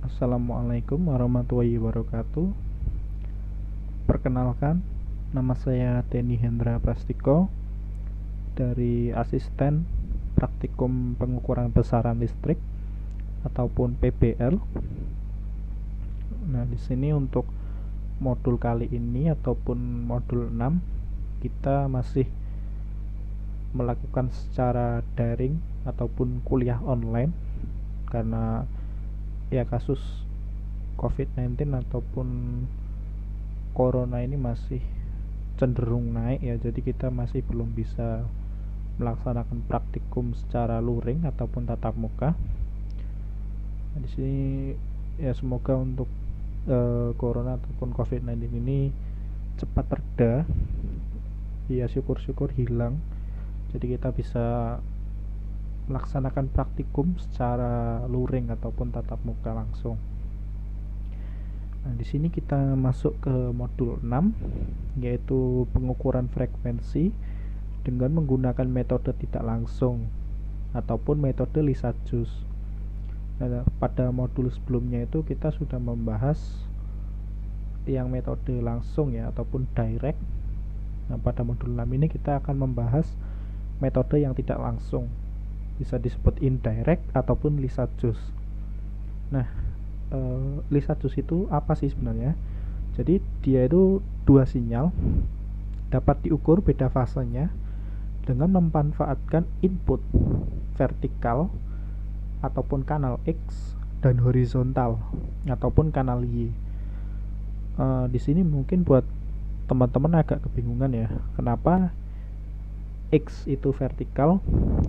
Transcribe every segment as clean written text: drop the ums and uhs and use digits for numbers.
Assalamualaikum warahmatullahi wabarakatuh. Perkenalkan, nama saya Denny Hendra Prastiko dari Asisten Praktikum Pengukuran Besaran Listrik ataupun PBL. Nah, di sini untuk modul kali ini ataupun modul 6 kita masih melakukan secara daring ataupun kuliah online karena ya kasus COVID-19 ataupun corona ini masih cenderung naik ya, jadi kita masih belum bisa melaksanakan praktikum secara luring ataupun tatap muka. Nah, di sini ya semoga untuk corona ataupun COVID-19 ini cepat reda. Ya syukur-syukur hilang. Jadi kita bisa melaksanakan praktikum secara luring ataupun tatap muka langsung. Nah, di sini kita masuk ke modul 6 yaitu pengukuran frekuensi dengan menggunakan metode tidak langsung ataupun metode Lisa-Joule. Nah, pada modul sebelumnya itu kita sudah membahas yang metode langsung ya ataupun direct. Nah, pada modul 6 ini kita akan membahas metode yang tidak langsung, bisa disebut indirect ataupun Lisa-Joule. Nah, Lisa-Joule itu apa sih sebenarnya? Jadi dia itu dua sinyal dapat diukur beda fasenya dengan memanfaatkan input vertikal ataupun kanal X dan horizontal ataupun kanal Y. Di sini mungkin buat teman-teman agak kebingungan ya, kenapa X itu vertikal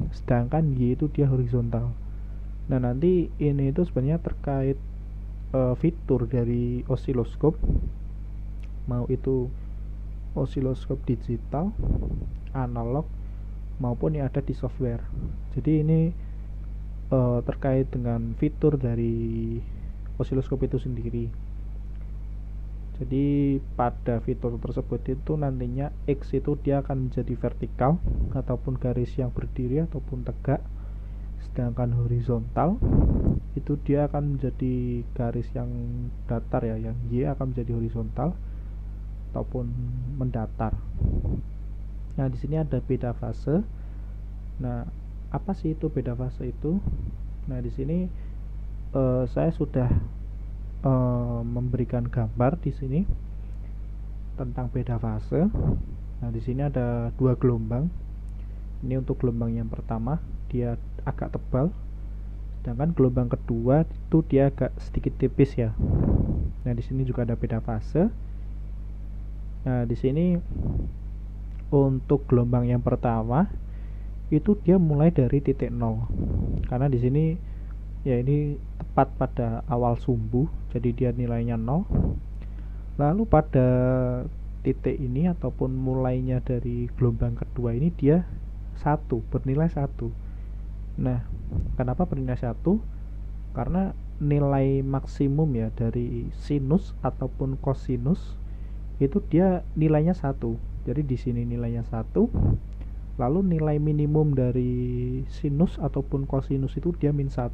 sedangkan Y itu dia horizontal. Nah, nanti ini itu sebenarnya terkait fitur dari osiloskop, mau itu osiloskop digital, analog maupun yang ada di software. Jadi ini terkait dengan fitur dari osiloskop itu sendiri. Jadi pada fitur tersebut itu nantinya X itu dia akan menjadi vertikal ataupun garis yang berdiri ataupun tegak, sedangkan horizontal itu dia akan menjadi garis yang datar ya, yang Y akan menjadi horizontal ataupun mendatar. Nah, di sini ada beda fase. Nah, apa sih itu beda fase itu? Nah, di sini saya sudah memberikan gambar di sini tentang beda fase. Nah, di sini ada dua gelombang. Ini untuk gelombang yang pertama dia agak tebal, sedangkan gelombang kedua itu dia agak sedikit tipis ya. Nah, di sini juga ada beda fase. Nah, di sini untuk gelombang yang pertama itu dia mulai dari titik 0. Karena di sini ya ini tepat pada awal sumbu, jadi dia nilainya 0. Lalu pada titik ini ataupun mulainya dari gelombang kedua ini dia 1, bernilai 1. Nah, kenapa bernilai 1? Karena nilai maksimum ya dari sinus ataupun kosinus itu dia nilainya 1. Jadi di sini nilainya 1. Lalu nilai minimum dari sinus ataupun kosinus itu dia min 1.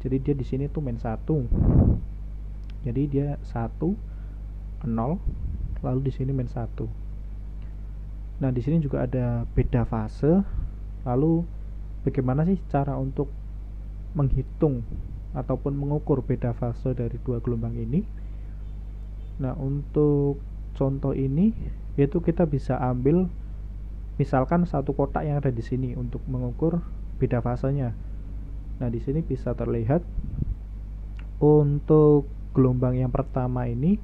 Jadi dia di sini tuh min 1. Jadi dia 1 0, lalu di sini min 1. Nah, di sini juga ada beda fase. Lalu bagaimana sih cara untuk menghitung ataupun mengukur beda fase dari dua gelombang ini? Nah, untuk contoh ini yaitu kita bisa ambil misalkan satu kotak yang ada di sini untuk mengukur beda fasenya. Nah, di sini bisa terlihat untuk gelombang yang pertama ini,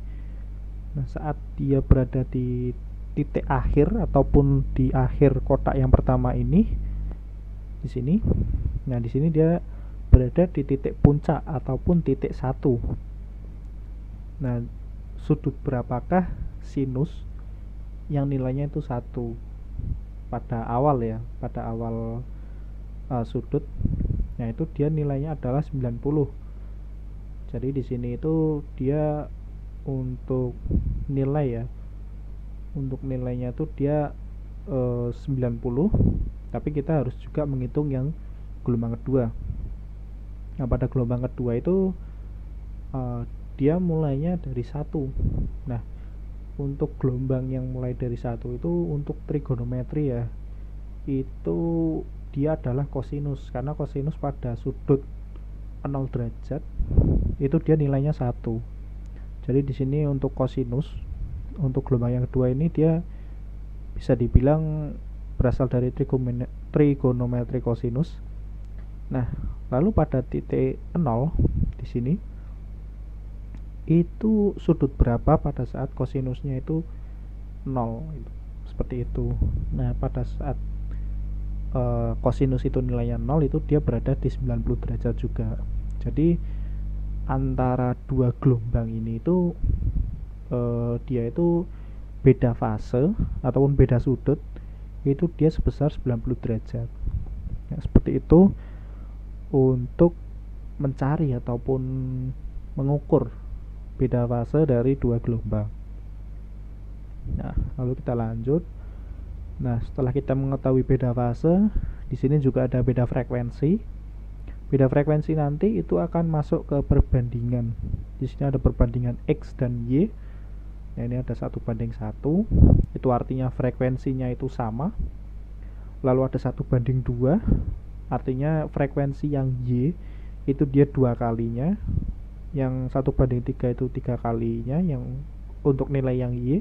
nah saat dia berada di titik akhir ataupun di akhir kotak yang pertama ini di sini. Nah, di sini dia berada di titik puncak ataupun titik 1. Nah, sudut berapakah sinus yang nilainya itu 1 pada awal ya, pada awal sudut. Nah, itu dia nilainya adalah 90. Jadi di sini itu dia untuk nilai ya, untuk nilainya itu dia 90, tapi kita harus juga menghitung yang gelombang kedua. Nah, pada gelombang kedua itu dia mulainya dari 1. Nah, untuk gelombang yang mulai dari 1 itu untuk trigonometri ya, itu dia adalah kosinus, karena kosinus pada sudut 0 derajat itu dia nilainya 1. Jadi di sini untuk kosinus, untuk gelombang yang kedua ini dia bisa dibilang berasal dari trigonometri kosinus. Nah, lalu pada titik 0 di sini itu sudut berapa pada saat kosinusnya itu 0 gitu. Seperti itu. Nah, pada saat kosinus itu nilainya 0 itu dia berada di 90 derajat juga. Jadi antara dua gelombang ini itu dia itu beda fase ataupun beda sudut, itu dia sebesar 90 derajat. Nah, seperti itu untuk mencari ataupun mengukur beda fase dari dua gelombang. Nah, lalu kita lanjut. Nah, setelah kita mengetahui beda fase, di sini juga ada beda frekuensi. Beda frekuensi nanti itu akan masuk ke perbandingan. Di sini ada perbandingan X dan Y. Nah, ini ada 1:1. Itu artinya frekuensinya itu sama. Lalu ada 1:2. Artinya frekuensi yang Y itu dia 2 kalinya. Yang 1:3 itu 3 kalinya yang untuk nilai yang Y,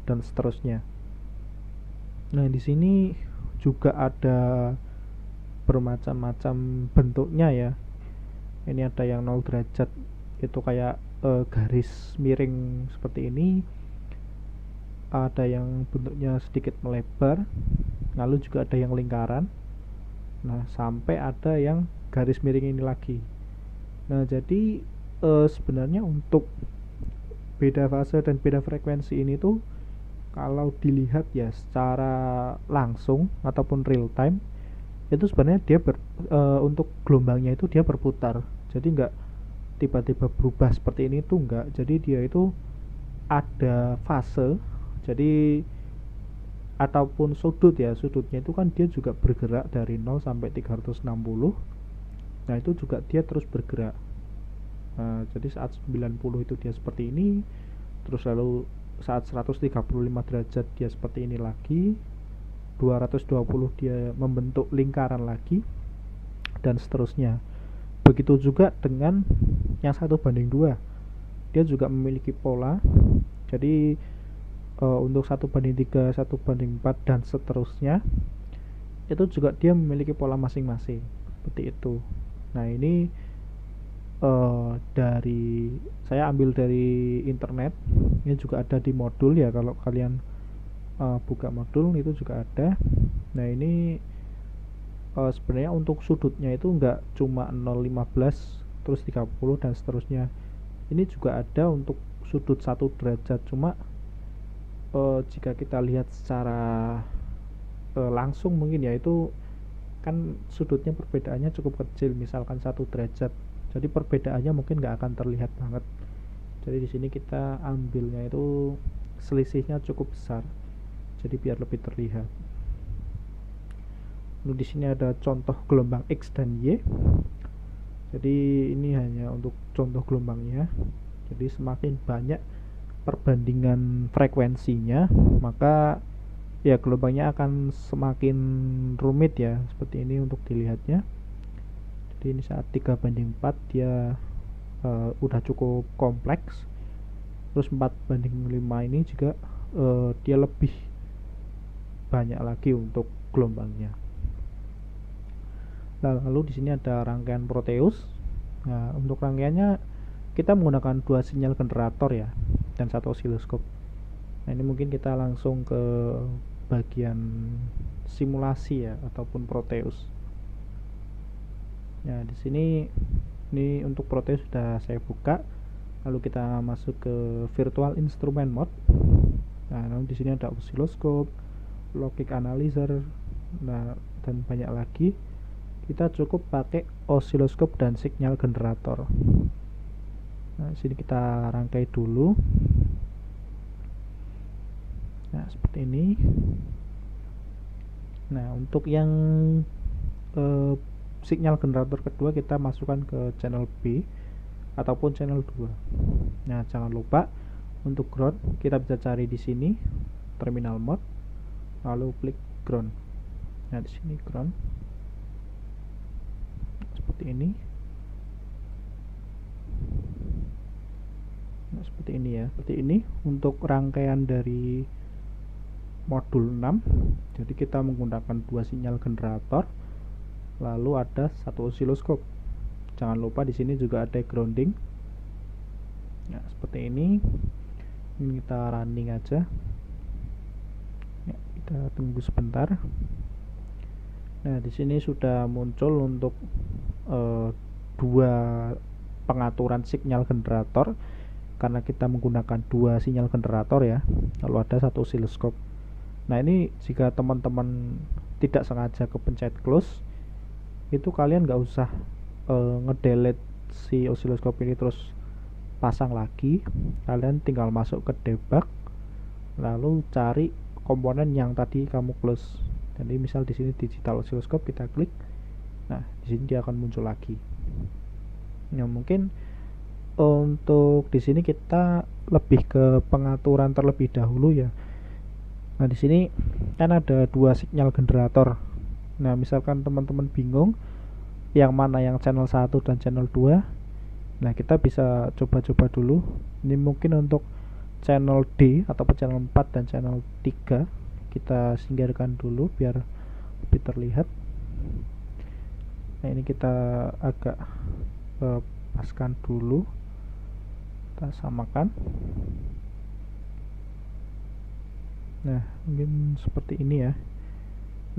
dan seterusnya. Nah, di sini juga ada bermacam-macam bentuknya ya. Ini ada yang 0 derajat itu kayak garis miring seperti ini. Ada yang bentuknya sedikit melebar. Lalu juga ada yang lingkaran. Nah, sampai ada yang garis miring ini lagi. Nah, jadi sebenarnya untuk beda fase dan beda frekuensi ini tuh kalau dilihat ya secara langsung ataupun real time, itu sebenarnya dia untuk gelombangnya itu dia berputar. Jadi nggak tiba-tiba berubah seperti ini tuh nggak. Jadi dia itu ada fase. Jadi ataupun sudut ya, sudutnya itu kan dia juga bergerak dari 0 sampai 360. Nah, itu juga dia terus bergerak. Nah, jadi saat 90 itu dia seperti ini, terus lalu saat 135 derajat dia seperti ini lagi, 220 dia membentuk lingkaran lagi, dan seterusnya. Begitu juga dengan yang 1:2, dia juga memiliki pola. Jadi untuk 1:3, 1:4 dan seterusnya itu juga dia memiliki pola masing-masing seperti itu. Nah, ini dari saya ambil dari internet. Ini juga ada di modul ya, kalau kalian buka modul itu juga ada. Nah, ini sebenarnya untuk sudutnya itu enggak cuma 0, 15 terus 30 dan seterusnya. Ini juga ada untuk sudut 1 derajat. Cuma jika kita lihat secara langsung mungkin ya itu kan sudutnya perbedaannya cukup kecil, misalkan 1 derajat. Jadi perbedaannya mungkin nggak akan terlihat banget. Jadi di sini kita ambilnya itu selisihnya cukup besar. Jadi biar lebih terlihat. Lalu di sini ada contoh gelombang X dan Y. Jadi ini hanya untuk contoh gelombangnya. Jadi semakin banyak perbandingan frekuensinya, maka ya gelombangnya akan semakin rumit ya, seperti ini untuk dilihatnya. Jadi ini saat 3:4 dia udah cukup kompleks. Terus 4:5 ini juga dia lebih banyak lagi untuk gelombangnya. Lalu di sini ada rangkaian Proteus. Nah, untuk rangkaiannya kita menggunakan 2 sinyal generator ya, dan 1 osiloskop. Nah, ini mungkin kita langsung ke bagian simulasi ya, ataupun Proteus. Nah, di sini ini untuk Proteus sudah saya buka. Lalu kita masuk ke virtual instrument mode. Nah, lalu di sini ada osiloskop, logic analyzer, nah, dan banyak lagi. Kita cukup pakai osiloskop dan sinyal generator. Nah, di sini kita rangkai dulu. Nah, seperti ini. Nah, untuk yang sinyal generator kedua kita masukkan ke channel B. ataupun channel 2. Nah, jangan lupa untuk ground kita bisa cari di sini terminal mode, lalu klik ground. Nah, di sini ground seperti ini. Nah, seperti ini ya. Seperti ini untuk rangkaian dari modul 6. Jadi kita menggunakan 2 sinyal generator, lalu ada 1 osiloskop. Jangan lupa di sini juga ada grounding. Nah, seperti ini. Ini kita running aja. Ya, kita tunggu sebentar. Nah, di sini sudah muncul untuk 2 pengaturan sinyal generator karena kita menggunakan 2 sinyal generator ya. Lalu ada 1 osiloskop. Nah, ini jika teman-teman tidak sengaja kepencet close, itu kalian nggak usah ngedelete si osiloskop ini terus pasang lagi. Kalian tinggal masuk ke debug, lalu cari komponen yang tadi kamu close. Jadi misal di sini digital osiloskop, kita klik. Nah, di sini dia akan muncul lagi. Nah, mungkin untuk di sini kita lebih ke pengaturan terlebih dahulu ya. Nah, di sini kan ada 2 sinyal generator. Nah, misalkan teman-teman bingung yang mana yang channel 1 dan channel 2. Nah, kita bisa coba-coba dulu. Ini mungkin untuk channel D ataupun channel 4 dan channel 3. Kita singkirkan dulu biar lebih terlihat. Nah, ini kita agak paskan dulu. Kita samakan. Nah, mungkin seperti ini ya.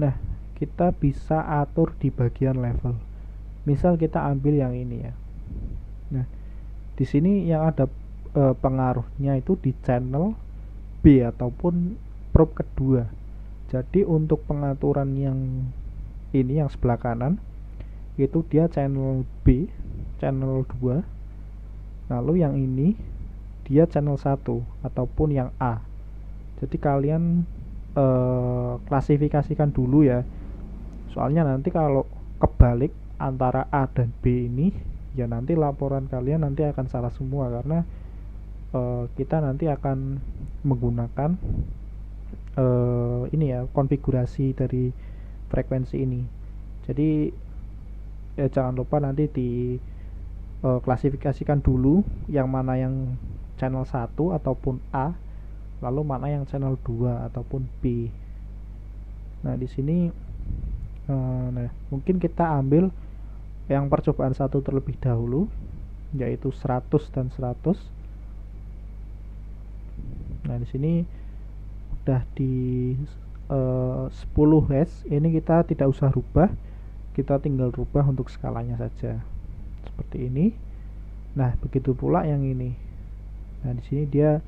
Nah, kita bisa atur di bagian level. Misal kita ambil yang ini ya. Nah, di sini yang ada pengaruhnya itu di channel B ataupun probe kedua. Jadi untuk pengaturan yang ini yang sebelah kanan itu dia channel B, channel 2. Lalu yang ini dia channel 1 ataupun yang A. Jadi kalian klasifikasikan dulu ya. Soalnya nanti kalau kebalik antara A dan B ini, ya nanti laporan kalian nanti akan salah semua karena kita nanti akan menggunakan ini ya, konfigurasi dari frekuensi ini. Jadi jangan lupa nanti di klasifikasikan dulu yang mana yang channel 1 ataupun A, lalu mana yang channel 2 ataupun B. Nah, di sini nah, mungkin kita ambil yang percobaan 1 terlebih dahulu, yaitu 100 dan 100. Nah, di sini udah di 10 Hz. Ini kita tidak usah rubah, kita tinggal rubah untuk skalanya saja seperti ini. Nah, begitu pula yang ini. Nah, di sini dia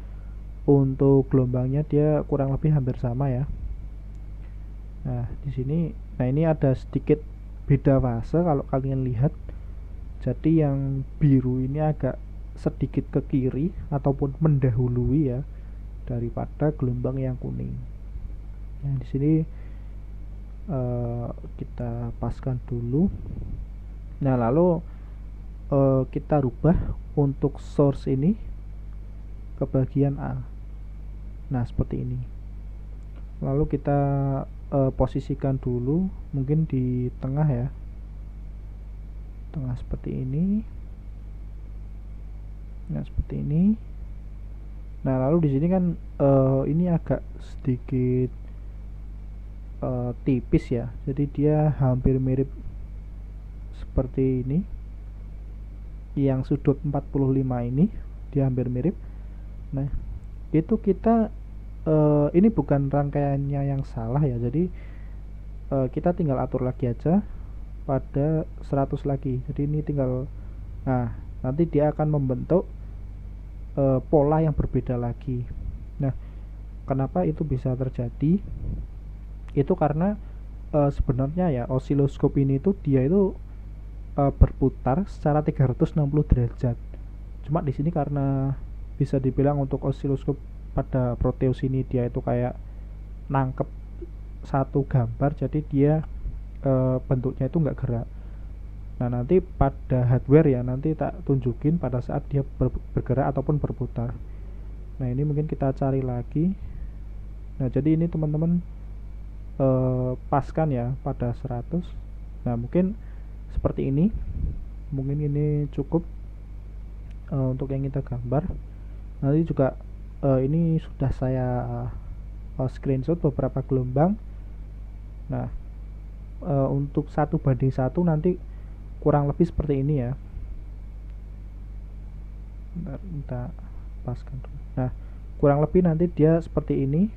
untuk gelombangnya dia kurang lebih hampir sama ya. Nah, di sini, nah ini ada sedikit beda fase kalau kalian lihat. Jadi yang biru ini agak sedikit ke kiri ataupun mendahului ya daripada gelombang yang kuning. Nah, di sini kita paskan dulu. Nah, lalu kita rubah untuk source ini ke bagian A. Nah, seperti ini. Lalu kita posisikan dulu mungkin di tengah ya, tengah seperti ini. Nah, seperti ini. Nah, lalu di sini kan ini agak sedikit tipis ya, jadi dia hampir mirip seperti ini. Yang sudut 45 ini dia hampir mirip. Nah, itu kita ini bukan rangkaiannya yang salah ya, jadi kita tinggal atur lagi aja pada 100 lagi. Jadi ini tinggal, nah nanti dia akan membentuk pola yang berbeda lagi. Nah, kenapa itu bisa terjadi? Itu karena sebenarnya ya osiloskop ini tuh dia itu berputar secara 360 derajat. Cuma di sini karena bisa dibilang untuk osiloskop pada Proteus ini dia itu kayak nangkep satu gambar, jadi dia bentuknya itu nggak gerak. Nah, nanti pada hardware ya, nanti tak tunjukin pada saat dia bergerak ataupun berputar. Nah, ini mungkin kita cari lagi. Nah, jadi ini teman-teman paskan ya pada 100. Nah, mungkin seperti ini. Mungkin ini cukup untuk yang kita gambar. Nanti juga ini sudah saya screenshot beberapa gelombang. Nah, untuk 1:1 nanti kurang lebih seperti ini ya. Bentar, kita paskan dulu. Nah, kurang lebih nanti dia seperti ini.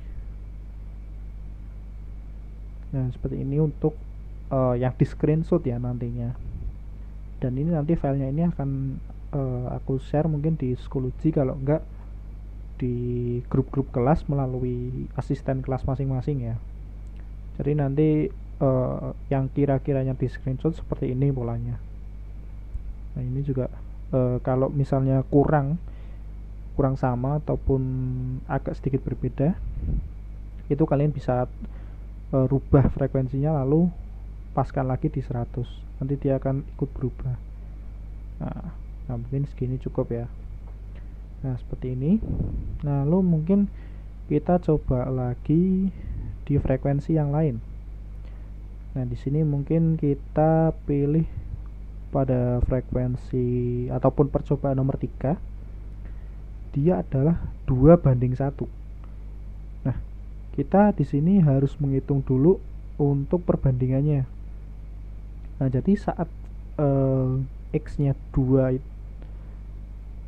Nah, seperti ini untuk yang di screenshot ya nantinya. Dan ini nanti filenya ini akan aku share mungkin di Schoology, kalau enggak di grup-grup kelas melalui asisten kelas masing-masing ya. Jadi nanti yang kira-kiranya di screenshot seperti ini polanya. Nah, ini juga kalau misalnya kurang sama ataupun agak sedikit berbeda, itu kalian bisa rubah frekuensinya lalu paskan lagi di 100. Nanti dia akan ikut berubah. Nah, mungkin segini cukup ya. Nah, seperti ini. Nah, lalu mungkin kita coba lagi di frekuensi yang lain. Nah, di sini mungkin kita pilih pada frekuensi ataupun percobaan nomor 3. Dia adalah 2:1. Nah, kita di sini harus menghitung dulu untuk perbandingannya. Nah, jadi saat X-nya 2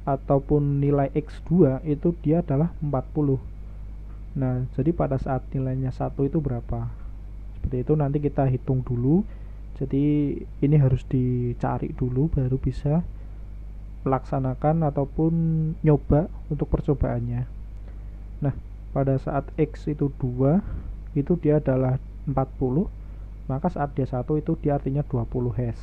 ataupun nilai X2 itu dia adalah 40. Nah, jadi pada saat nilainya 1 itu berapa? Seperti itu nanti kita hitung dulu. Jadi ini harus dicari dulu baru bisa melaksanakan ataupun nyoba untuk percobaannya. Nah, pada saat X itu 2 itu dia adalah 40, maka saat dia 1 itu dia artinya 20 Hz.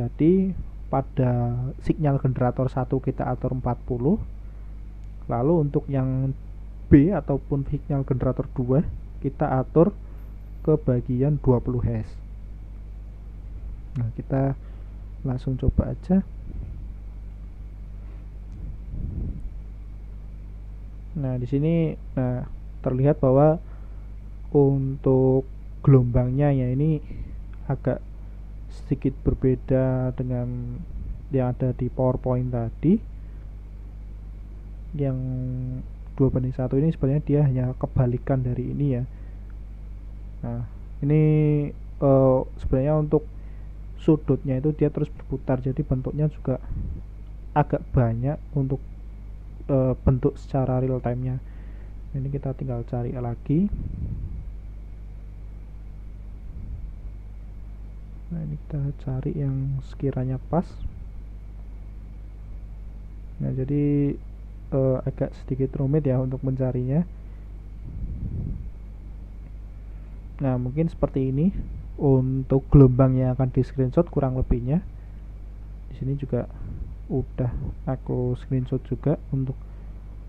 Jadi pada sinyal generator 1 kita atur 40, lalu untuk yang B ataupun sinyal generator 2 kita atur ke bagian 20 Hz. Nah, kita langsung coba aja. Nah, di sini terlihat bahwa untuk gelombangnya ya ini agak sedikit berbeda dengan yang ada di PowerPoint tadi. Yang 2:1 ini sebenarnya dia hanya kebalikan dari ini ya. Nah, ini sebenarnya untuk sudutnya itu dia terus berputar, jadi bentuknya juga agak banyak untuk bentuk secara real time nya. Ini kita tinggal cari lagi. Nah, ini kita cari yang sekiranya pas. Nah, jadi agak sedikit rumit ya untuk mencarinya. Nah, mungkin seperti ini untuk gelombang yang akan di screenshot kurang lebihnya. Di sini juga udah aku screenshot juga untuk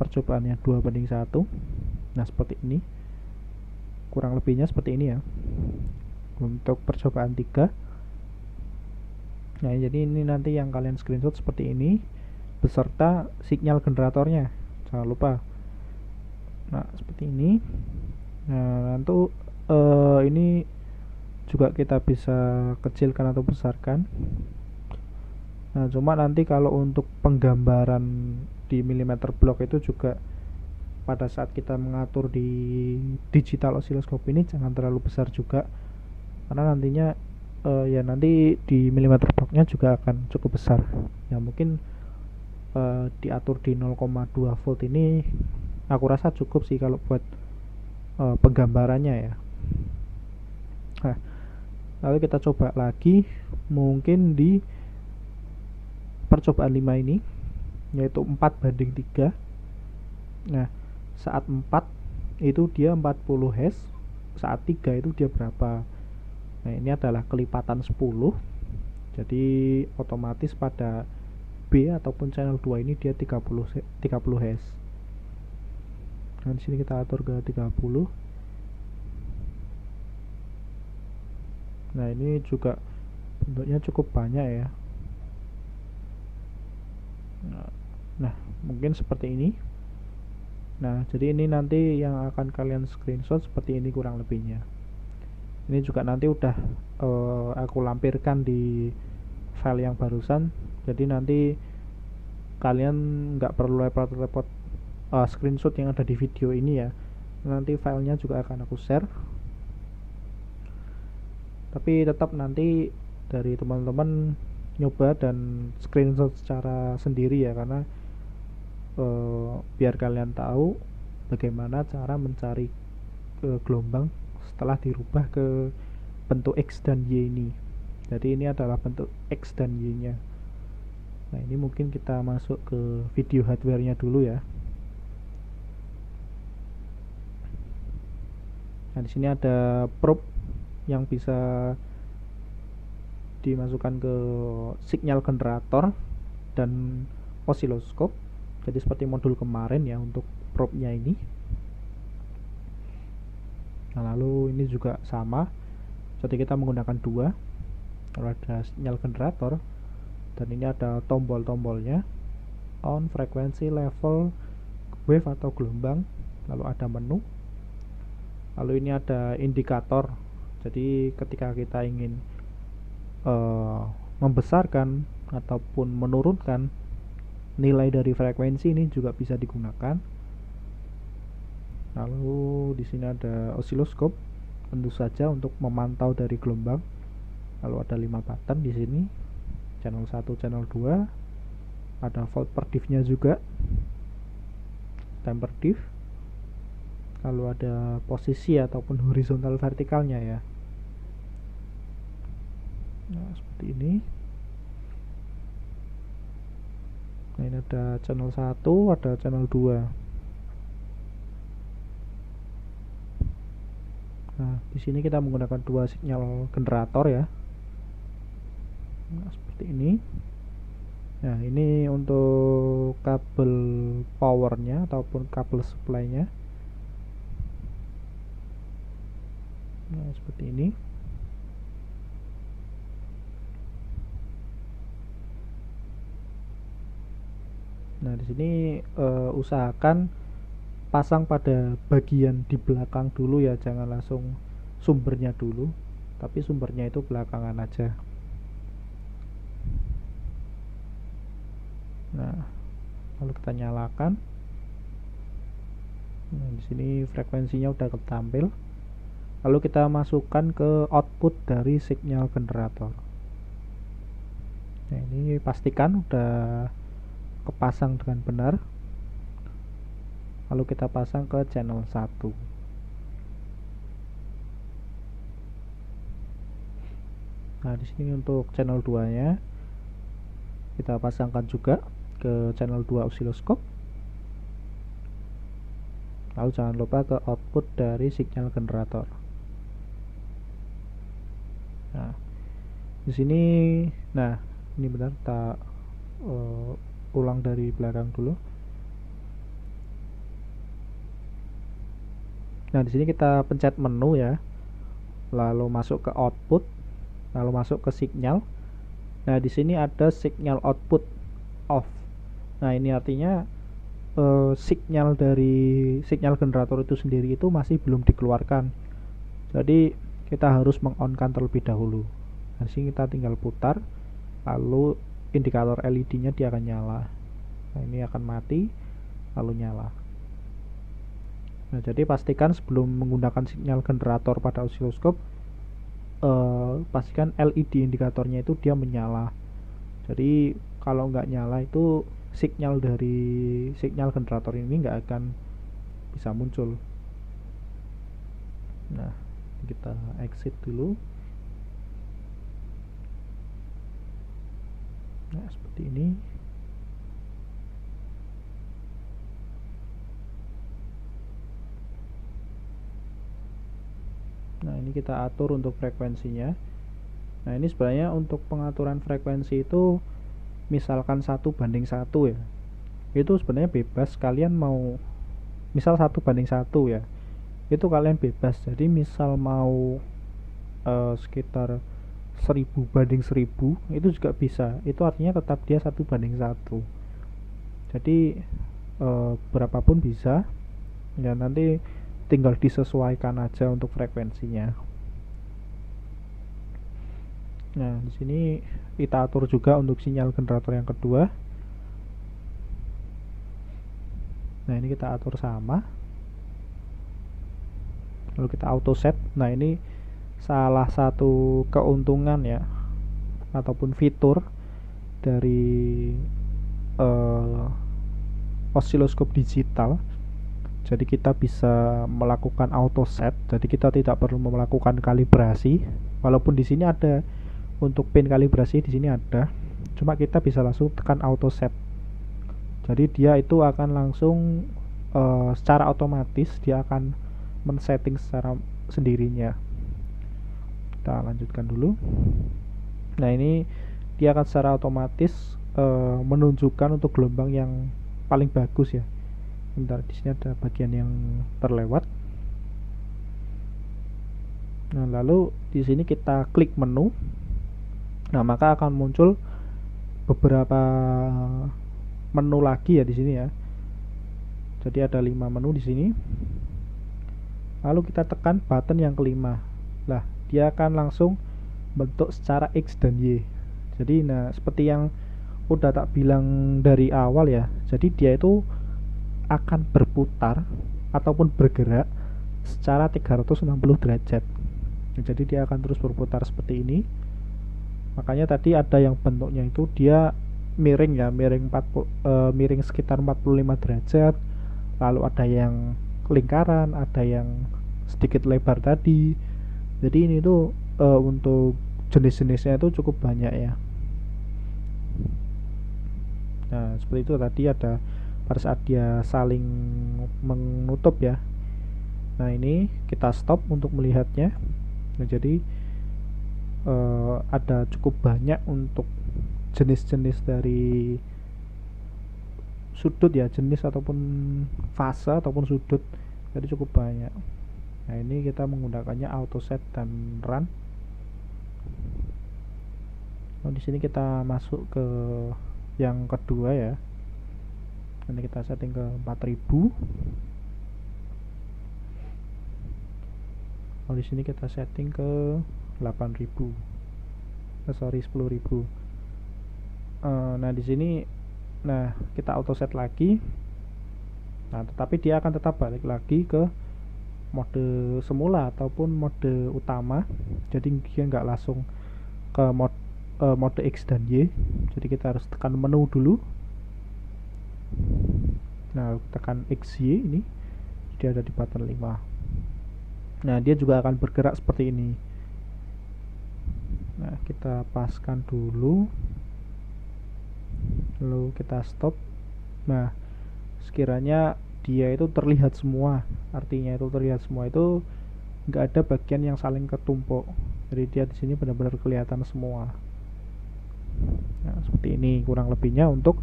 percobaannya 2:1. Nah, seperti ini kurang lebihnya seperti ini ya untuk percobaan 3. Nah, jadi ini nanti yang kalian screenshot seperti ini beserta sinyal generatornya, jangan lupa. Nah, seperti ini. Nah, nanti ini juga kita bisa kecilkan atau besarkan. Nah, cuma nanti kalau untuk penggambaran di milimeter block itu juga pada saat kita mengatur di digital oscilloscope ini jangan terlalu besar juga, karena nantinya ya nanti di milimeter blocknya juga akan cukup besar ya. Mungkin diatur di 0,2 volt ini aku rasa cukup sih kalau buat penggambarannya ya. Nah, lalu kita coba lagi mungkin di percobaan 5 ini, yaitu 4:3. Nah, saat 4 itu dia 40 Hz, saat 3 itu dia berapa? Nah, ini adalah kelipatan 10. Jadi otomatis pada B ataupun channel 2 ini dia 30 Hz. Nah, di sini kita atur ke 30. Nah, ini juga bentuknya cukup banyak ya. Nah, mungkin seperti ini. Nah, jadi ini nanti yang akan kalian screenshot seperti ini kurang lebihnya. Ini juga nanti udah aku lampirkan di file yang barusan. Jadi nanti kalian nggak perlu repot-repot screenshot yang ada di video ini ya. Nanti filenya juga akan aku share. Tapi tetap nanti dari teman-teman nyoba dan screenshot secara sendiri ya, karena biar kalian tahu bagaimana cara mencari gelombang setelah dirubah ke bentuk X dan Y ini. Jadi ini adalah bentuk X dan Y nya. Nah, ini mungkin kita masuk ke video hardware-nya dulu ya. Nah, di sini ada probe yang bisa dimasukkan ke signal generator dan osiloskop. Jadi seperti modul kemarin ya untuk probe-nya ini. Nah, lalu ini juga sama. Jadi kita menggunakan dua. Kalau ada sinyal generator dan ini ada tombol-tombolnya, on, frekuensi, level, wave atau gelombang, lalu ada menu, lalu ini ada indikator. Jadi ketika kita ingin membesarkan ataupun menurunkan nilai dari frekuensi, ini juga bisa digunakan. Lalu di sini ada osiloskop, tentu saja untuk memantau dari gelombang. Lalu ada 5 button di sini, channel 1, channel 2, ada volt per diff-nya juga, time per diff, lalu ada posisi ataupun horizontal vertikalnya ya. Nah, seperti ini. Nah, ini ada channel 1, ada channel 2. Nah, di sini kita menggunakan dua sinyal generator ya. Nah, seperti ini. Nah, ini untuk kabel powernya ataupun kabel supply-nya. Nah, seperti ini. Nah, di sini usahakan pasang pada bagian di belakang dulu ya, jangan langsung sumbernya dulu, tapi sumbernya itu belakangan aja. Nah, lalu kita nyalakan. Nah, di sini frekuensinya udah ketampil. Lalu kita masukkan ke output dari signal generator. Nah, ini pastikan udah kepasang dengan benar. Lalu kita pasang ke channel 1. Nah, di sini untuk channel 2-nya kita pasangkan juga ke channel 2 osiloskop. Lalu jangan lupa ke output dari signal generator. Nah, di sini, nah ini benar, kita ulang dari belakang dulu. Nah, di sini kita pencet menu ya, lalu masuk ke output, lalu masuk ke signal. Nah, di sini ada signal output off. Nah, ini artinya signal dari signal generator itu sendiri itu masih belum dikeluarkan. Jadi kita harus meng-on-kan terlebih dahulu. Nah, di sini kita tinggal putar, lalu indikator LED-nya dia akan nyala. Nah, ini akan mati, lalu nyala. Nah, jadi pastikan sebelum menggunakan sinyal generator pada osiloskop, pastikan LED indikatornya itu dia menyala. Jadi kalau nggak nyala itu sinyal dari sinyal generator ini nggak akan bisa muncul. Nah, kita exit dulu. Nah, seperti ini. Nah, ini kita atur untuk frekuensinya. Nah, ini sebenarnya untuk pengaturan frekuensi itu misalkan 1:1 ya, itu sebenarnya bebas, kalian mau misal 1:1 ya, itu kalian bebas. Jadi misal mau sekitar 1000 banding 1000 itu juga bisa. Itu artinya tetap dia 1 banding 1. Jadi berapapun bisa ya, nanti tinggal disesuaikan aja untuk frekuensinya. Nah, di sini kita atur juga untuk sinyal generator yang kedua. Nah, ini kita atur sama. Lalu kita auto set. Nah, ini salah satu keuntungan ya, ataupun fitur dari osiloskop digital. Jadi kita bisa melakukan auto set. Jadi kita tidak perlu melakukan kalibrasi. Walaupun di sini ada untuk pin kalibrasi, di sini ada. Cuma kita bisa langsung tekan auto set. Jadi dia itu akan langsung secara otomatis dia akan men-setting secara sendirinya. Kita lanjutkan dulu. Nah, ini dia akan secara otomatis menunjukkan untuk gelombang yang paling bagus ya. Bentar, di sini ada bagian yang terlewat. Nah, lalu di sini kita klik menu. Nah, maka akan muncul beberapa menu lagi ya di sini ya. Jadi ada 5 menu di sini. Lalu kita tekan button yang kelima. Lah, dia akan langsung bentuk secara X dan Y. Jadi nah, seperti yang udah tak bilang dari awal ya. Jadi dia itu akan berputar ataupun bergerak secara 360 derajat. Jadi dia akan terus berputar seperti ini. Makanya tadi ada yang bentuknya itu dia miring ya, miring sekitar 45 derajat. Lalu ada yang lingkaran, ada yang sedikit lebar tadi. Jadi ini tuh untuk jenis-jenisnya itu cukup banyak ya. Nah, seperti itu tadi ada pada saat dia saling menutup ya. Nah, ini kita stop untuk melihatnya. Nah, jadi ada cukup banyak untuk jenis-jenis dari sudut ya, jenis ataupun fase ataupun sudut. Jadi cukup banyak. Nah, ini kita menggunakannya auto set dan run. Nah, di sini kita masuk ke yang kedua ya. Nanti kita setting ke 4000. Oh, di sini kita setting ke 8000. 10.000. Nah, di sini kita auto set lagi. Nah, tetapi dia akan tetap balik lagi ke mode semula ataupun mode utama. Jadi dia nggak langsung ke mode X dan Y. Jadi kita harus tekan menu dulu. Nah, tekan X, Y ini. Dia ada di button 5. Nah, dia juga akan bergerak seperti ini. Nah, kita paskan dulu. Lalu kita stop. Nah, sekiranya dia itu terlihat semua, artinya itu terlihat semua, itu nggak ada bagian yang saling ketumpuk. Jadi dia di sini benar-benar kelihatan semua. Nah, seperti ini kurang lebihnya untuk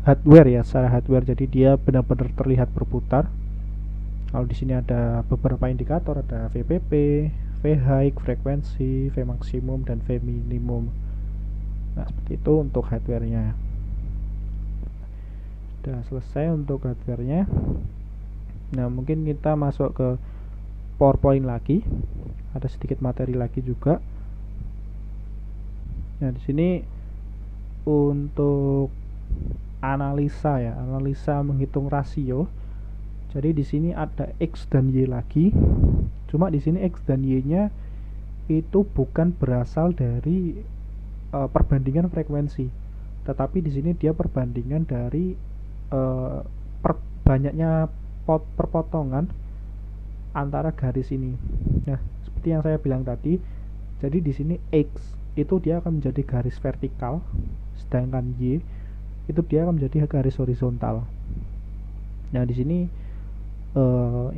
hardware ya, secara hardware. Jadi dia benar-benar terlihat berputar. Kalau di sini ada beberapa indikator, ada VPP, V high, frekuensi, V maksimum, dan V minimum. Nah, seperti itu untuk hardware-nya. Sudah selesai untuk hardware-nya. Nah, mungkin kita masuk ke PowerPoint lagi. Ada sedikit materi lagi juga. Nah, di sini untuk analisa ya, analisa menghitung rasio. Jadi di sini ada X dan Y lagi. Cuma di sini X dan Y-nya itu bukan berasal dari perbandingan frekuensi, tetapi di sini dia perbandingan dari banyaknya perpotongan antara garis ini. Nah, seperti yang saya bilang tadi, jadi di sini X itu dia akan menjadi garis vertikal, sedangkan Y itu dia akan menjadi garis horizontal. Nah, di sini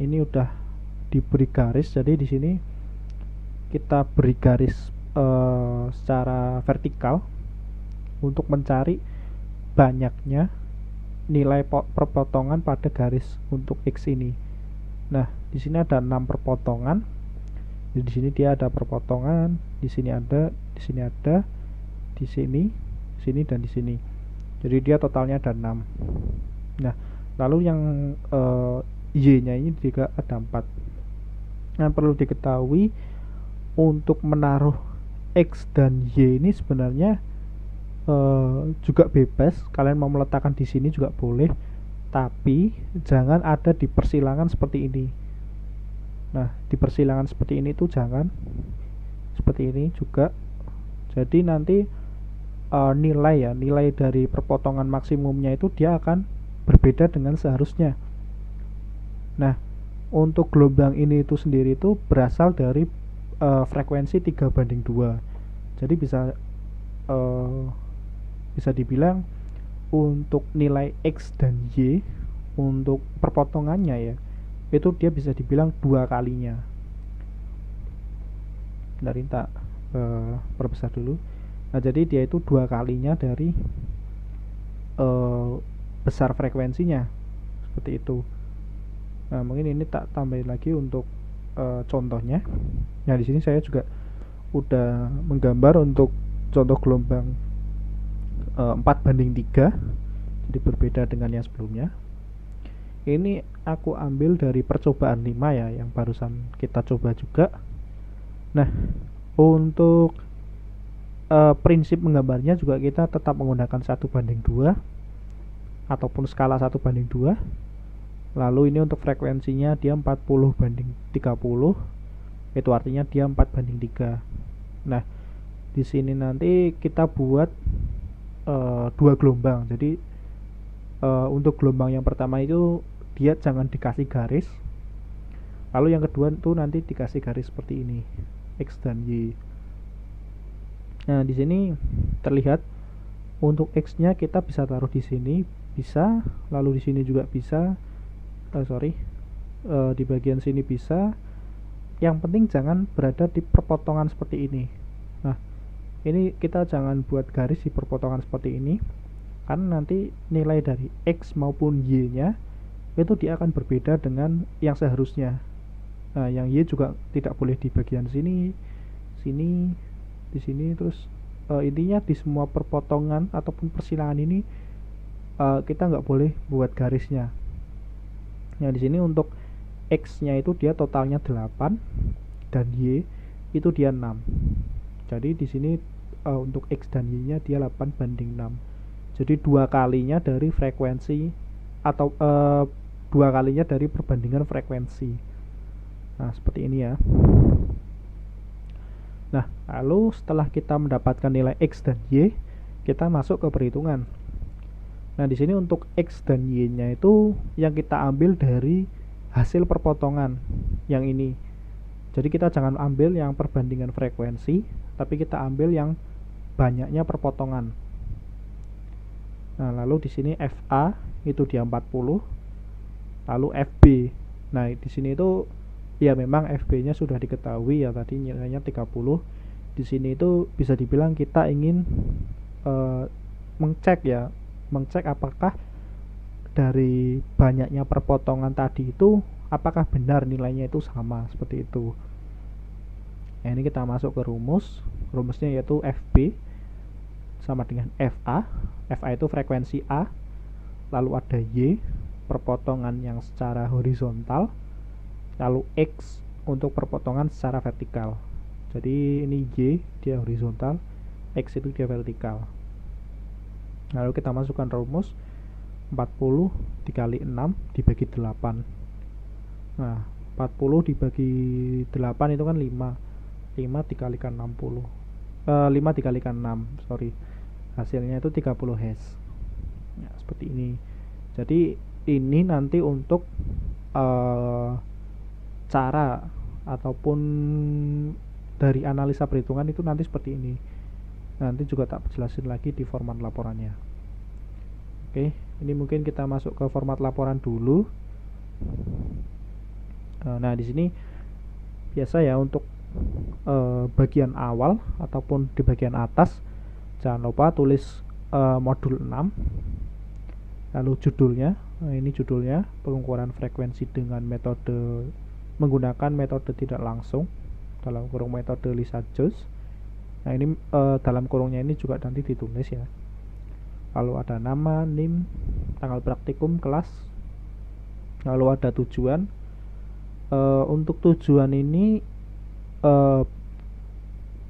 ini udah diberi garis, jadi di sini kita beri garis secara vertikal untuk mencari banyaknya nilai perpotongan pada garis untuk X ini. Nah, di sini ada 6 perpotongan Jadi di sini dia ada perpotongan, di sini ada, di sini ada, di sini dan di sini. Jadi dia totalnya ada 6. Nah, lalu yang Y-nya ini juga ada 4. Nah, perlu diketahui untuk menaruh X dan Y ini sebenarnya juga bebas. Kalian mau meletakkan di sini juga boleh, tapi jangan ada di persilangan seperti ini. Nah, di persilangan seperti ini tuh jangan, seperti ini juga. Jadi nanti nilai dari perpotongan maksimumnya itu dia akan berbeda dengan seharusnya. Nah, untuk gelombang ini itu sendiri itu berasal dari frekuensi 3:2. Jadi bisa dibilang untuk nilai X dan Y untuk perpotongannya ya, itu dia bisa dibilang 2 kalinya. Bentar, tak perbesar dulu. Nah, jadi dia itu 2 kalinya dari besar frekuensinya, seperti itu. Nah, mungkin ini tak tambahin lagi untuk contohnya. Nah, di sini saya juga udah menggambar untuk contoh gelombang 4:3, jadi berbeda dengan yang sebelumnya. Ini aku ambil dari percobaan 5 ya, yang barusan kita coba juga. Nah, untuk prinsip menggambarnya juga kita tetap menggunakan 1:2 ataupun skala 1:2. Lalu ini untuk frekuensinya dia 40:30, itu artinya dia 4:3. Nah, di sini nanti kita buat 2 gelombang. Jadi untuk gelombang yang pertama itu dia jangan dikasih garis. Lalu yang kedua itu nanti dikasih garis seperti ini, X dan Y. Nah, di sini terlihat untuk X-nya kita bisa taruh di sini, bisa, lalu di sini juga bisa. Di bagian sini bisa. Yang penting jangan berada di perpotongan seperti ini. Nah, ini kita jangan buat garis di perpotongan seperti ini, karena nanti nilai dari X maupun Y-nya itu dia akan berbeda dengan yang seharusnya. Nah, yang Y juga tidak boleh di bagian sini, di sini, terus intinya di semua perpotongan ataupun persilangan ini kita nggak boleh buat garisnya. Nah, di sini untuk X-nya itu dia totalnya 8 dan Y itu dia 6. Jadi di sini untuk X dan Y-nya dia 8:6. Jadi 2 kalinya dari frekuensi atau 2 kalinya dari perbandingan frekuensi. Nah, seperti ini ya. Nah, lalu setelah kita mendapatkan nilai X dan Y, kita masuk ke perhitungan. Nah, di sini untuk X dan Y-nya itu yang kita ambil dari hasil perpotongan yang ini. Jadi kita jangan ambil yang perbandingan frekuensi, tapi kita ambil yang banyaknya perpotongan. Nah, lalu di sini FA itu dia 40, lalu FB. Nah, di sini itu ya memang FB-nya sudah diketahui ya, tadi nilainya 30. Di sini itu bisa dibilang kita ingin mengcek apakah dari banyaknya perpotongan tadi itu apakah benar nilainya itu sama, seperti itu. Nah, ini kita masuk ke rumusnya yaitu FB sama dengan FA. FA itu frekuensi A, lalu ada Y, perpotongan yang secara horizontal, lalu X untuk perpotongan secara vertikal. Jadi ini Y dia horizontal, X itu dia vertikal. Lalu kita masukkan rumus 40 dikali 6 dibagi 8. Nah, 40 dibagi 8 itu kan 5 dikalikan 60, 5 dikalikan 6, hasilnya itu 30 Hz. Nah, seperti ini. Jadi ini nanti untuk cara ataupun dari analisa perhitungan itu nanti seperti ini. Nanti juga tak jelasin lagi di format laporannya. Oke, ini mungkin kita masuk ke format laporan dulu. Nah, di sini biasa ya untuk bagian awal ataupun di bagian atas jangan lupa tulis modul 6, lalu judulnya. Nah, ini judulnya pengukuran frekuensi dengan menggunakan metode tidak langsung, dalam kurung metode Lissajous. Nah ini dalam kurungnya ini juga nanti ditulis ya. Lalu ada nama, NIM, tanggal praktikum, kelas. Lalu ada tujuan. Untuk tujuan ini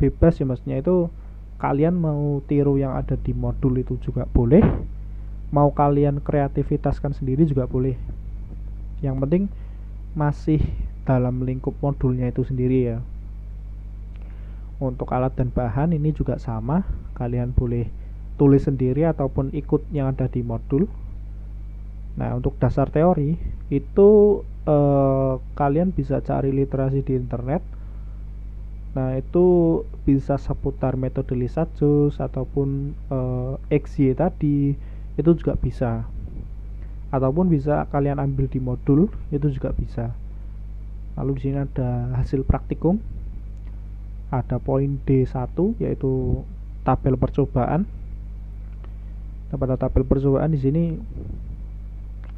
bebas ya, maksudnya itu kalian mau tiru yang ada di modul itu juga boleh, mau kalian kreativitaskan sendiri juga boleh. Yang penting masih dalam lingkup modulnya itu sendiri ya. Untuk alat dan bahan ini juga sama, kalian boleh tulis sendiri ataupun ikut yang ada di modul. Nah untuk dasar teori itu kalian bisa cari literasi di internet. Nah itu bisa seputar metode Lissajous ataupun XY tadi, itu juga bisa. Ataupun bisa kalian ambil di modul, itu juga bisa. Lalu di sini ada hasil praktikum. Ada poin D1 yaitu tabel percobaan. Nah, pada tabel percobaan di sini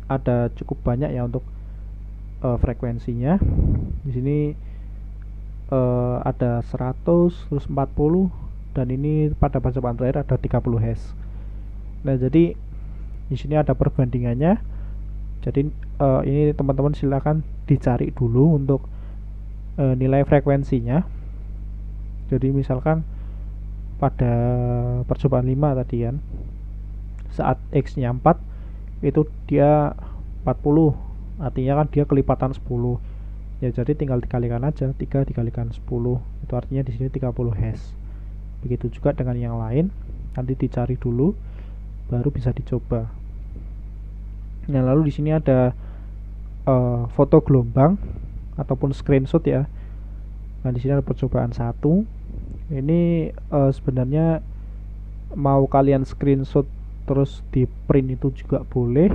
ada cukup banyak ya untuk frekuensinya. Di sini ada 100, terus 40, dan ini pada percobaan terakhir ada 30 Hz. Nah, jadi di sini ada perbandingannya. Jadi ini teman-teman silakan dicari dulu untuk nilai frekuensinya. Jadi misalkan pada percobaan 5 tadi kan, saat X-nya 4 itu dia 40, artinya kan dia kelipatan 10 ya, jadi tinggal dikalikan aja, 3 dikalikan 10 itu artinya di sini 30 Hz. Begitu juga dengan yang lain, nanti dicari dulu baru bisa dicoba. Nah lalu di sini ada foto gelombang ataupun screenshot ya. Nah di sini ada percobaan 1. Ini sebenarnya mau kalian screenshot terus di print itu juga boleh,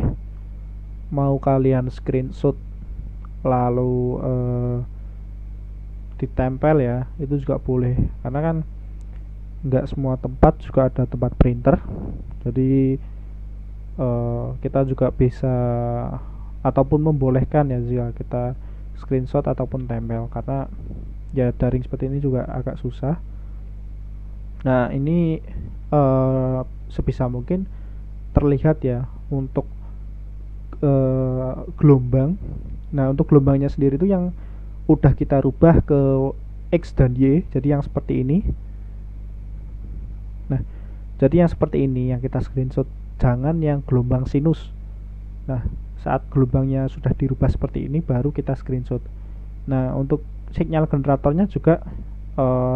mau kalian screenshot lalu ditempel ya, itu juga boleh, karena kan nggak semua tempat juga ada tempat printer. Jadi kita juga bisa ataupun membolehkan ya jika kita screenshot ataupun tempel, karena ya daring seperti ini juga agak susah. Nah ini sebisa mungkin terlihat ya untuk gelombang. Nah untuk gelombangnya sendiri itu yang udah kita rubah ke X dan Y, jadi yang seperti ini. Nah jadi yang seperti ini yang kita screenshot, jangan yang gelombang sinus. Nah saat gelombangnya sudah dirubah seperti ini baru kita screenshot. Nah untuk sinyal generatornya juga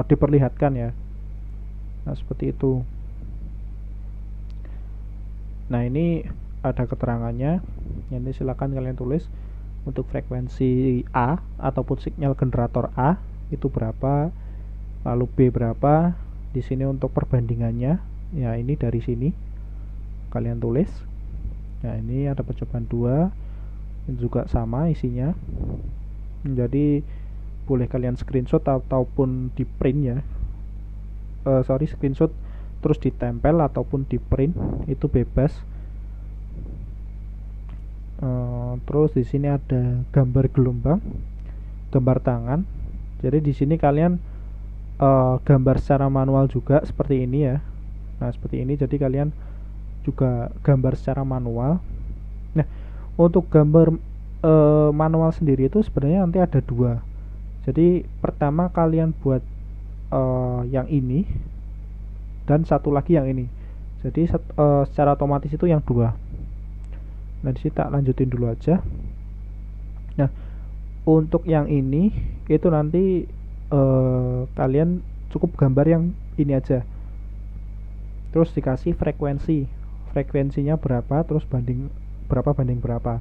diperlihatkan ya. Nah seperti itu. Nah ini ada keterangannya, ini silakan kalian tulis. Untuk frekuensi A ataupun sinyal generator A itu berapa, lalu B berapa. Di sini untuk perbandingannya ya, ini dari sini kalian tulis. Nah ini ada percobaan 2, ini juga sama isinya. Jadi boleh kalian screenshot ataupun di print ya. Screenshot terus ditempel ataupun di print itu bebas. Terus di sini ada gambar gelombang, gambar tangan. Jadi di sini kalian gambar secara manual juga seperti ini ya. Nah seperti ini, jadi kalian juga gambar secara manual. Nah untuk gambar manual sendiri itu sebenarnya nanti ada 2. Jadi pertama kalian buat yang ini dan satu lagi yang ini. Jadi secara otomatis itu yang 2. Nah disini tak lanjutin dulu aja. Nah untuk yang ini itu nanti kalian cukup gambar yang ini aja, terus dikasih frekuensinya berapa, terus banding berapa.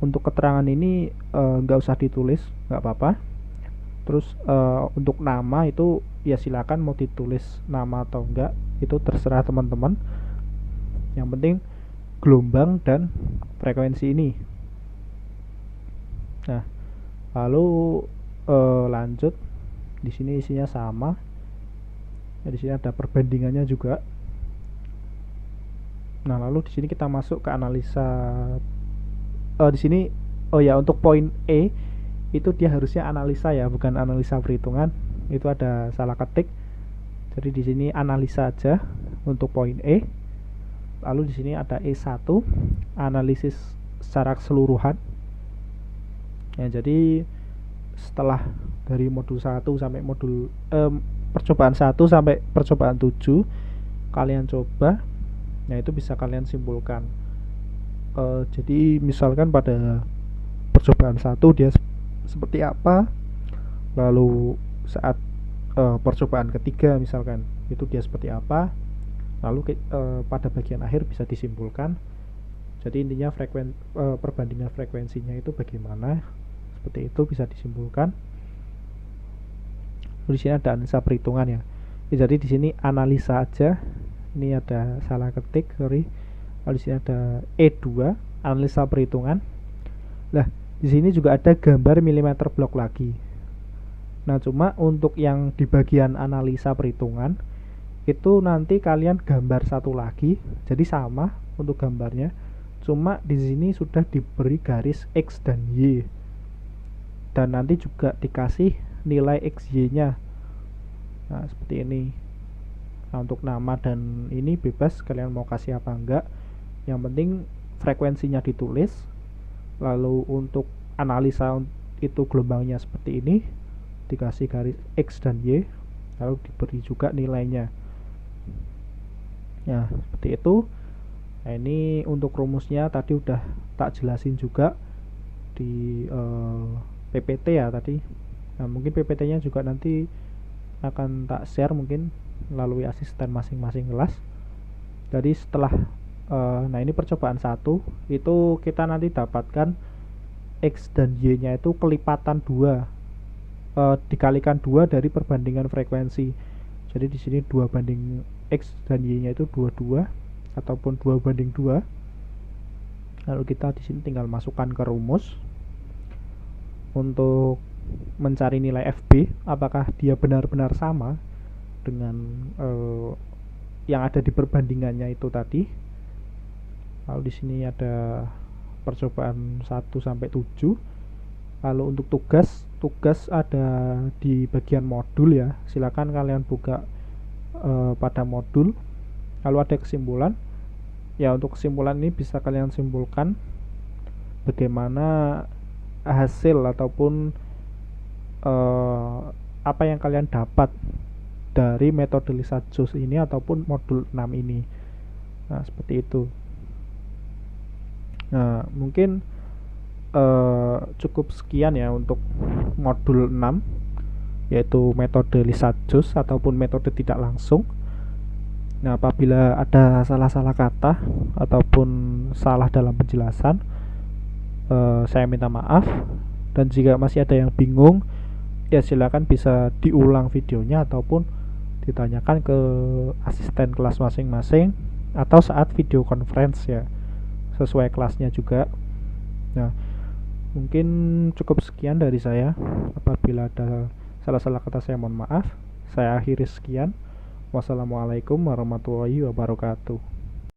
Untuk keterangan ini nggak usah ditulis, nggak apa-apa. Terus untuk nama itu ya silakan mau ditulis nama atau enggak, itu terserah teman-teman. Yang penting gelombang dan frekuensi ini. Nah lalu lanjut, di sini isinya sama. Nah, di sini ada perbandingannya juga. Nah lalu di sini kita masuk ke analisa. Di sini untuk poin E itu dia harusnya analisa ya, bukan analisa perhitungan. Itu ada salah ketik. Jadi di sini analisa aja untuk poin E. Lalu di sini ada E1, analisis secara keseluruhan. Ya, jadi setelah dari modul 1 sampai modul percobaan 1 sampai percobaan 7 kalian coba, nah itu bisa kalian simpulkan. Jadi misalkan pada percobaan 1 dia seperti apa, lalu saat percobaan ketiga misalkan itu dia seperti apa, lalu pada bagian akhir bisa disimpulkan. Jadi intinya perbandingan frekuensinya itu bagaimana, seperti itu bisa disimpulkan. Di sini ada analisa perhitungan ya. Jadi di sini analisa aja. Ini ada salah ketik, sorry. Lalu di sini ada E2, analisa perhitungan. Nah, di sini juga ada gambar milimeter blok lagi. Nah, cuma untuk yang di bagian analisa perhitungan itu nanti kalian gambar satu lagi, jadi sama untuk gambarnya. Cuma di sini sudah diberi garis X dan Y. Dan nanti juga dikasih nilai XY-nya. Nah, seperti ini. Nah, untuk nama dan ini bebas kalian mau kasih apa enggak. Yang penting frekuensinya ditulis. Lalu untuk analisa itu gelombangnya seperti ini, dikasih garis X dan Y, lalu diberi juga nilainya. Nah, seperti itu. Nah, ini untuk rumusnya tadi udah tak jelasin juga di PPT ya tadi. Nah, mungkin PPT-nya juga nanti akan tak share mungkin melalui asisten masing-masing kelas. Jadi setelah nah ini percobaan 1 itu kita nanti dapatkan X dan Y-nya itu kelipatan 2, dikalikan 2 dari perbandingan frekuensi. Jadi di sini 2 banding X dan Y-nya itu 22 ataupun 2 banding 2. Lalu kita di sini tinggal masukkan ke rumus untuk mencari nilai FB, apakah dia benar-benar sama dengan yang ada di perbandingannya itu tadi. Lalu di sini ada percobaan 1 sampai 7. Lalu untuk tugas ada di bagian modul ya. Silakan kalian buka pada modul. Lalu ada kesimpulan. Ya, untuk kesimpulan ini bisa kalian simpulkan bagaimana hasil ataupun apa yang kalian dapat dari metode Lissajous ini ataupun modul 6 ini. Nah, seperti itu. Nah, mungkin cukup sekian ya untuk modul 6, yaitu metode Lissajous ataupun metode tidak langsung. Nah, apabila ada salah-salah kata ataupun salah dalam penjelasan, saya minta maaf. Dan jika masih ada yang bingung, ya silakan bisa diulang videonya ataupun ditanyakan ke asisten kelas masing-masing atau saat video conference ya, sesuai kelasnya juga. Nah, mungkin cukup sekian dari saya. Apabila ada salah-salah kata saya mohon maaf. Saya akhiri sekian. Wassalamualaikum warahmatullahi wabarakatuh.